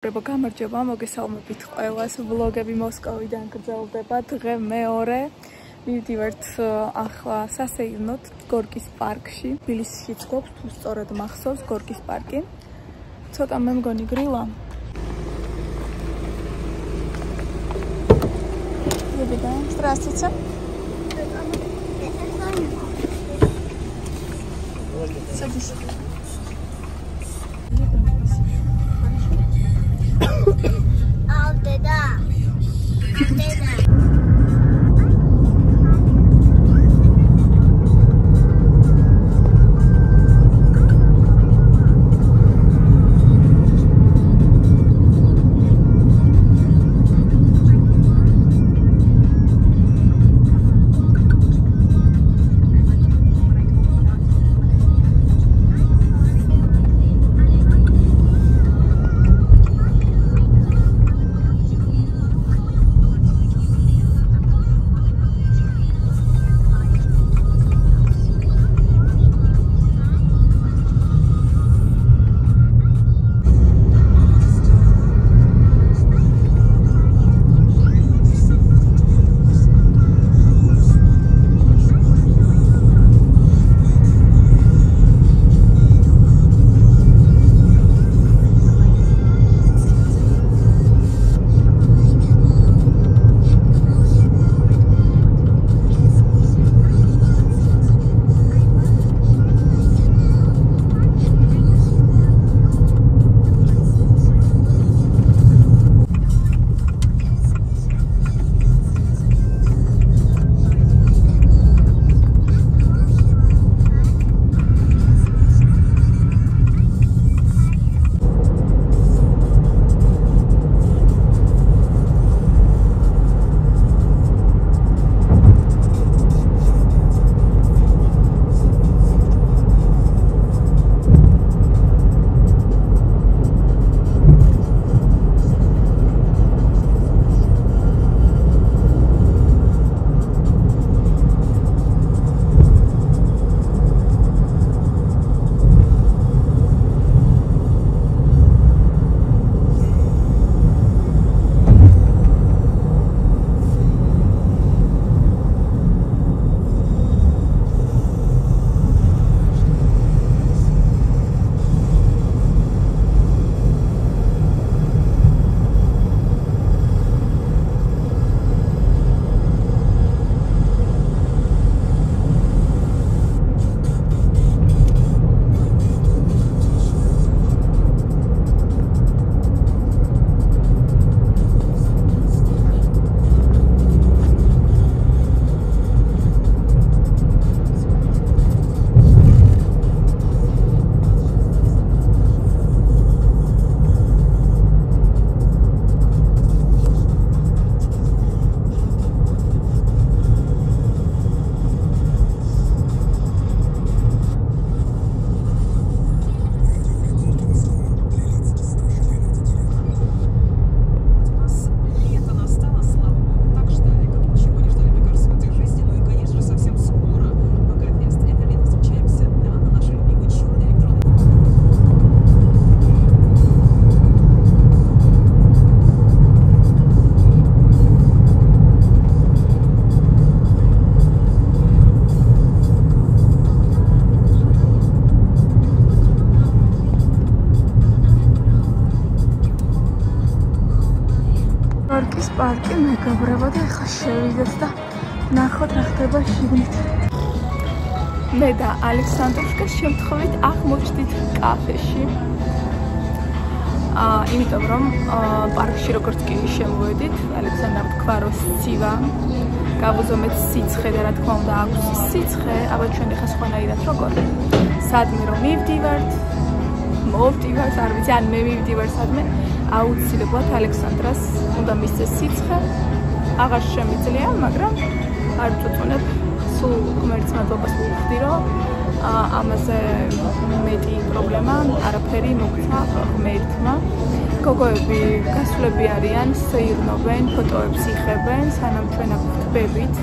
გამარჯობა, მოგესალმებით ყველას. ვლოგები მოსკოვიდან გრძელდება. დღე მეორე. მივდივართ ახლა სასეირნოდ გორკის პარკში. თბილისშიც გვაქვს, თუ სწორად მახსოვს, გორკის პარკი. ცოტა მე მგონი გრილა. Здравствуйте. Садись. გორკის პარკი მეგობრებო და ეხლა შევიდეთ და ნახოთ რა ხდება შიგნით. მე და ალექსანდროვსკა შემთხვევით აღმოჩნდით კაფეში. იმიტომ რომ პარკში როგორც კი შემოვედით, ალექსანდრამ თქვა რომ სივა, გავუზომეთ სიცხე და რა თქმა უნდა აქვს სიცხე, აბა ჩვენ ეხლა სხვანაირად როგორ? სადმე რომ მივდივართ, მოვდივართ, არ ვიცი, ან მე მივდივარ სადმე, აუცილებლად ალექსანდრას უნდა მისცეს სიცხე, აღარ შემიძლია, მაგრამ არ ვწუწუნებ, სულ ღმერთს მადლობას ვუხდი, რომ ამაზე მეტი პრობლემა არაფერი მოგცა ღმერთმა. გოგოები გასვლები არიან, სეირნობენ, ფოტოებს იხებენ, სანამ ჩვენ აქ ვთბებით.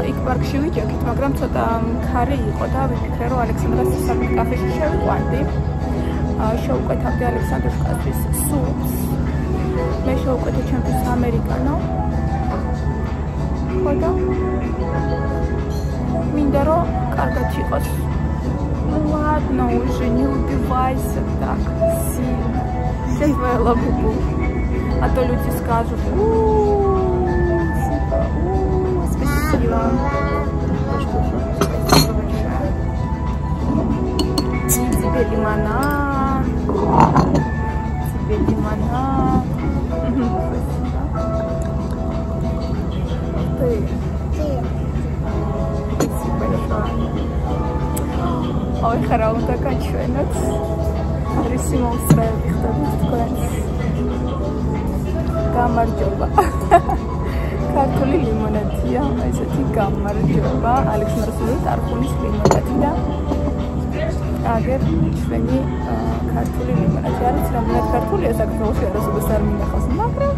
იქ პარკში ვიჯექით, მაგრამ ცოტა მხარი იყო და ვიფიქრე, რომ ალექსანდრას საკაფეში შევიყვანდი. შევუკვეთავდი ალექსანდროს კაცის სულს. американо. Ხოდა მინდა რომ კარგად იყოს. Ладно, уже не убивайся так сильно. Шевела бубу. А то люди скажут: спасибо. Тебе лимонад. Тебе лимонад. Ты. Спасибо большое. Ой, хорошо, такая чуйнет. Рисимо устраивает их такой. Гамарджоба. Картоли лимонадия. Эти гамарджоба. Александр Сулит, архунис лимонадия. Აგერ ჩვენი ქართული ლიმონადი არის, რამდენად ქართულია საქართველოში არასოდეს არ მინახავს, მაგრამ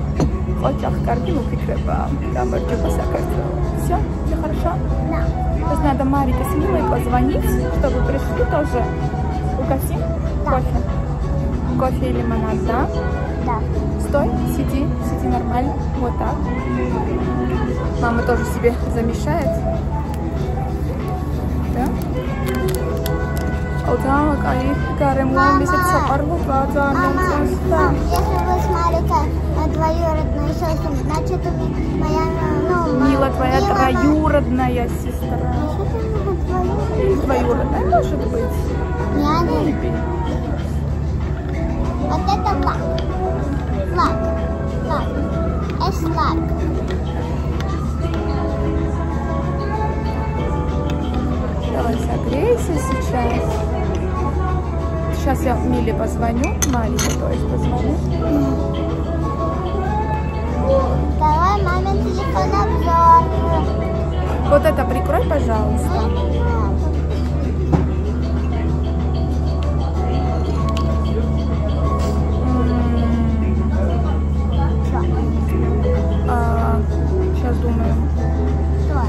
ოჯახ კარგი მოფიქრებაა. Გამარჯობა საქართველო. Всё, всё хорошо? Да. Сейчас надо Марике с Милой позвонить, чтобы пришли тоже. Угостим? Кофе. Кофе и лимонад, да? Да. Стой, сиди нормально, вот так. Мама тоже себе замешает. Да? Одна кай гаремон месяц сапарву база нонсенста. Если вы с Марикой двоюродные сестры, значит моя, Мила твоя троюродная сестра. Двоюродная может быть. Не. Вот это лак. Лак. Давай согрейся сейчас. Сейчас я Миле позвоню, Марике, то есть позвоню. Давай мамин телефон обзор. Вот это прикрой, пожалуйста. Сейчас думаю.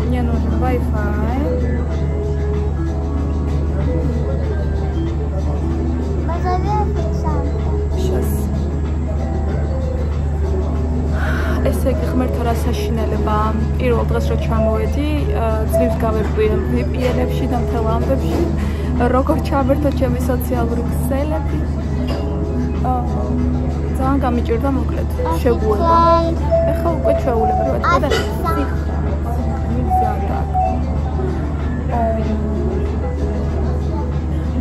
Мне нужен Wi-Fi. ესე იგი ღმერთო რა საშინელებაა. პირველ დღეს რო ჩამოვედი, ძლივს გავერკვიე-VPN-ებში და მთელ ამბებში, როგორ ჩავერთო ჩემი სოციალური ქსელები. ძალიან გამიჭირდა მოკლედ, შეგუება. ეხლა უკვე ჩვეულებრივად და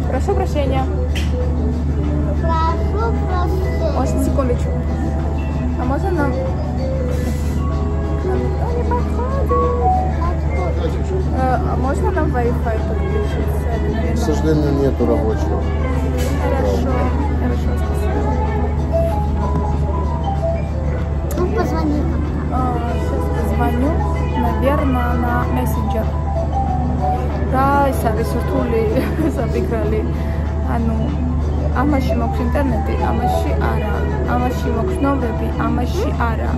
Прошу прощения. Можно секундочку. А можно нам... А можно нам Wi-Fi подключиться? К сожалению, нету рабочего. Хорошо, спасибо. Ну, позвони. Сейчас позвоню, наверное, на мессенджер. Да, ის არის რთული საფიქრალი. ანუ ამაში მაქვს ინტერნეტი, ამაში არა. ამაში მაქვს ნომრები, ამაში არა.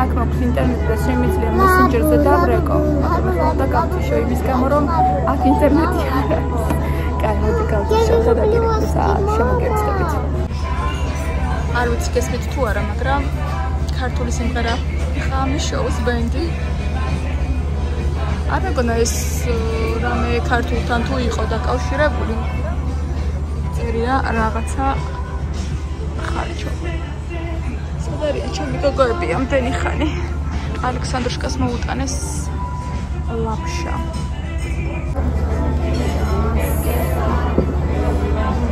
აქ მაქვს ინტერნეტი და შემიძლია მესენჯერზე დავრეკო. მაგრამ ახლა დაგავთიშო იმის გამო, რომ აქ ინტერნეტი არ არის. კაი, მოდი გავთიშო და დაგირეკოს შემოგერწებით. არ ვიცი გესმით თუ არა, მაგრამ ქართული სიმღერა ხამი შოუს ბენდი. არ მეგონა ეს რამე ქართულთან თუ იყო დაკავშირებული. წერია რაღაცა ხარჯო. სადარია ჩემი გოგოები ამდენი ხანი. ალექსანდროშკას მოუტანეს ლაფშა.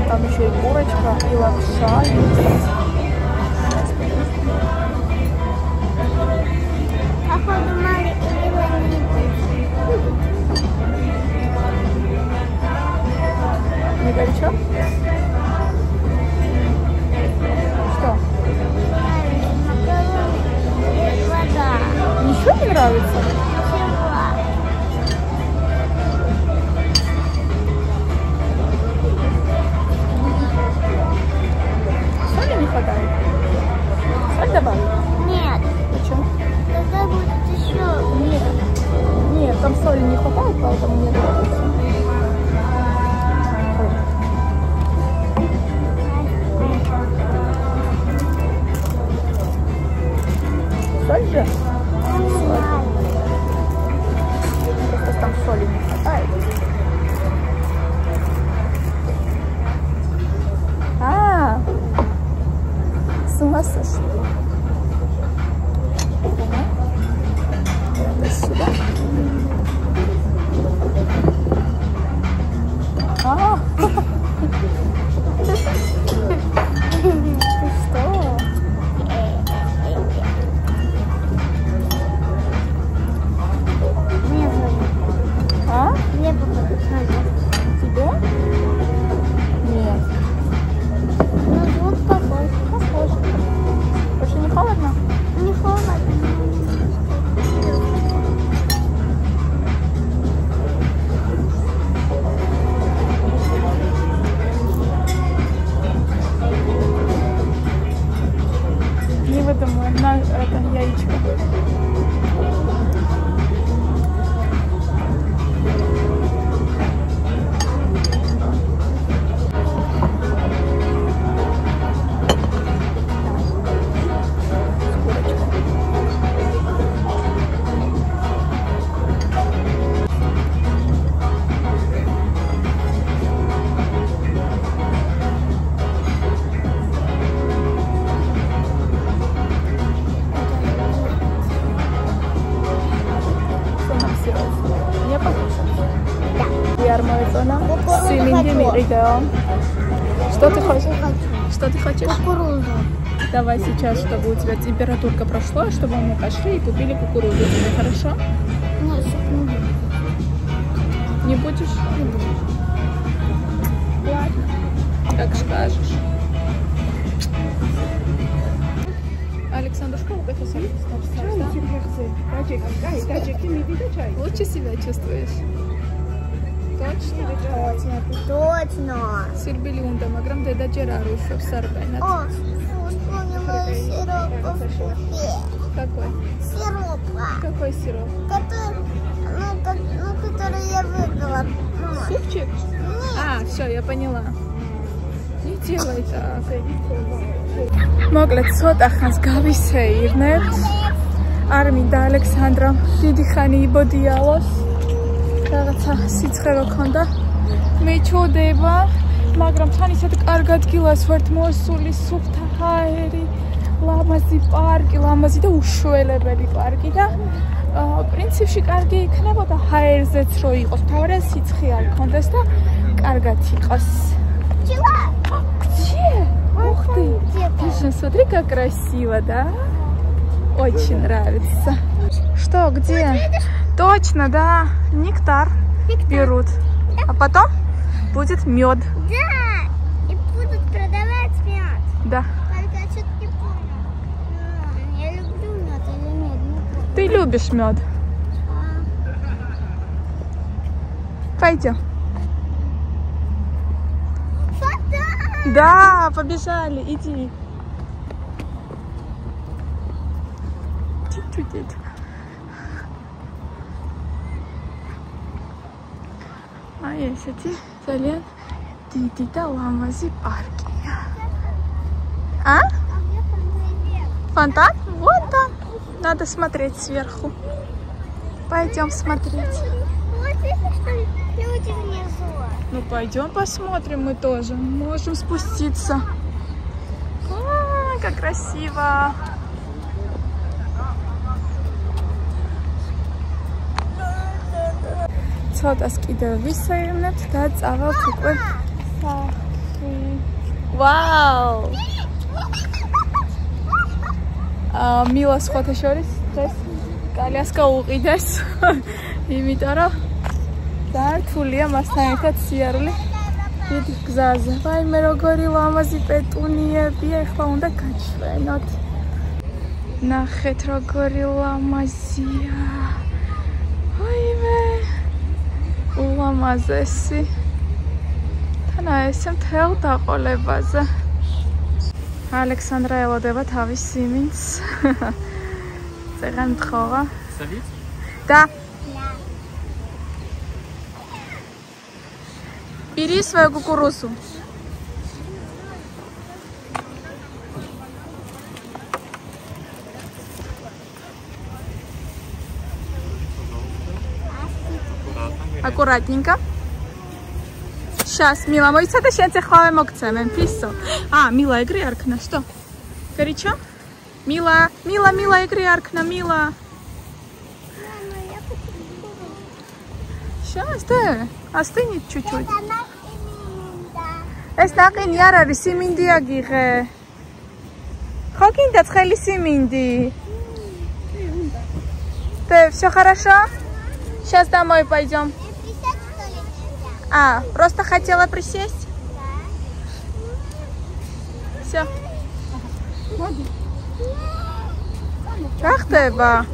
Там еще и курочка, и лапша. Походу, Мари Не горячо? Что? вода. Ничего не нравится? Соли не хватает? Соль добавить? Нет. Почему? Тогда будет еще. Нет, там соли не хватает, поэтому не нравится. соль же? Просто там соли не хватает. С ума сошли. Это сюда. Что ты хочешь? Что ты хочешь? Кукурузу. Давай сейчас, чтобы у тебя температурка прошла, чтобы мы пошли и купили кукурузу. Тебе хорошо? Нет, не будешь. Не буду. Ладно. Как скажешь. Александр, школа Лучше себя чувствуешь? Точно? Точно. Сирбилиунда, маграм деда джерару еще сарбайнат. О, вспомнила сироп. Какой? Сироп. Какой сироп? Который я выпила. Супчик? А, все, я поняла. Не делай так. Моглет ცოტა ხანს გავისეირნებთ. არ მინდა ალექსანდრამ დიდი ხანი იბოდიალოს. რაღაცა სიცხე რო ქონდა. მეჩოდება, მაგრამ თან ისეთ კარგ ადგილას ვართ მოსული, სუფთა ჰაერი, ლამაზი პარკი, ლამაზი და უშველებელი პარკი და პრინციპში კარგი იქნებოდა ჰაერზეც რო იყოს, თავარია სიცხე არ ქონდეს და კარგად იყოს. Где? Ух ты! Слушай, смотри, как красиво, да? Очень нравится. Что, где? Точно, да. Нектар берут. А потом будет мед. Да! И будут продавать мед. Да. Только я что-то не помню. Я люблю мед или нет? Ты любишь мед? Пойдем. Да, побежали, иди. Чуть-чуть. А есть эти зален Дидита Ламази парки. А? Фонтан? Вот там. Надо смотреть сверху. Пойдем смотреть. Люди внизу. Ну пойдем посмотрим, мы тоже можем спуститься. Как красиво! Ცოტას კიდევ ვისეირნებთ და წავალთ უკვე სახლი. ვაუ! მილას ხოთა შორის დღეს კალიასკა უყიდეს. იმიტომ რომ დართულია მასთან ერთად სიარული დიდი გზაზე. ვაიმე როგორი ლამაზი პეტუნიებია, ეხლა უნდა გაჩვენოთ. ნახეთ როგორი ლამაზია. ვაიმე ულამაზესი. თანა ესე მთელ დაყოლებაზე. ალექსანდრა ელოდება თავის სიმინდს. წეგან მთხოვა. Солить? Да. Бери свою кукурузу. аккуратненько. Сейчас, Мила, მოიცადე შენც ეხლავე მოგცემენ, ფისო. Мила, ეგრე არ ქნა, что? Горячо? Мила, ეგრე არ ქნა, Мила. Сейчас, да. Остынет чуть-чуть. ეს ნაყინი არ არის, სიმინდი აგიღე. ხო გინდა ცხელი სიმინდი? Да, все хорошо? Сейчас домой пойдем. Просто хотела присесть? Да. Все. Как ты, ба?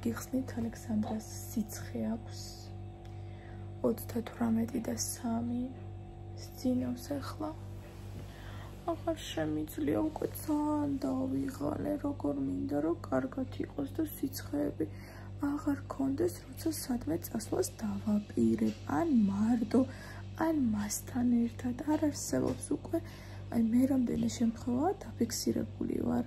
გიხსნით ალექსანდრას სიცხე აქვს 38 და 3 სცინავს ახლა აღარ შემიძლია უკვე ძალიან დავიღალე როგორ მინდა რომ კარგად იყოს და სიცხეები აღარ კონდეს როცა სადმე წასვლას დავაპირებ ან მარტო ან მასთან ერთად არ არსებობს უკვე აი მე რამდენი შემთხვევაა დაფიქსირებული ვარ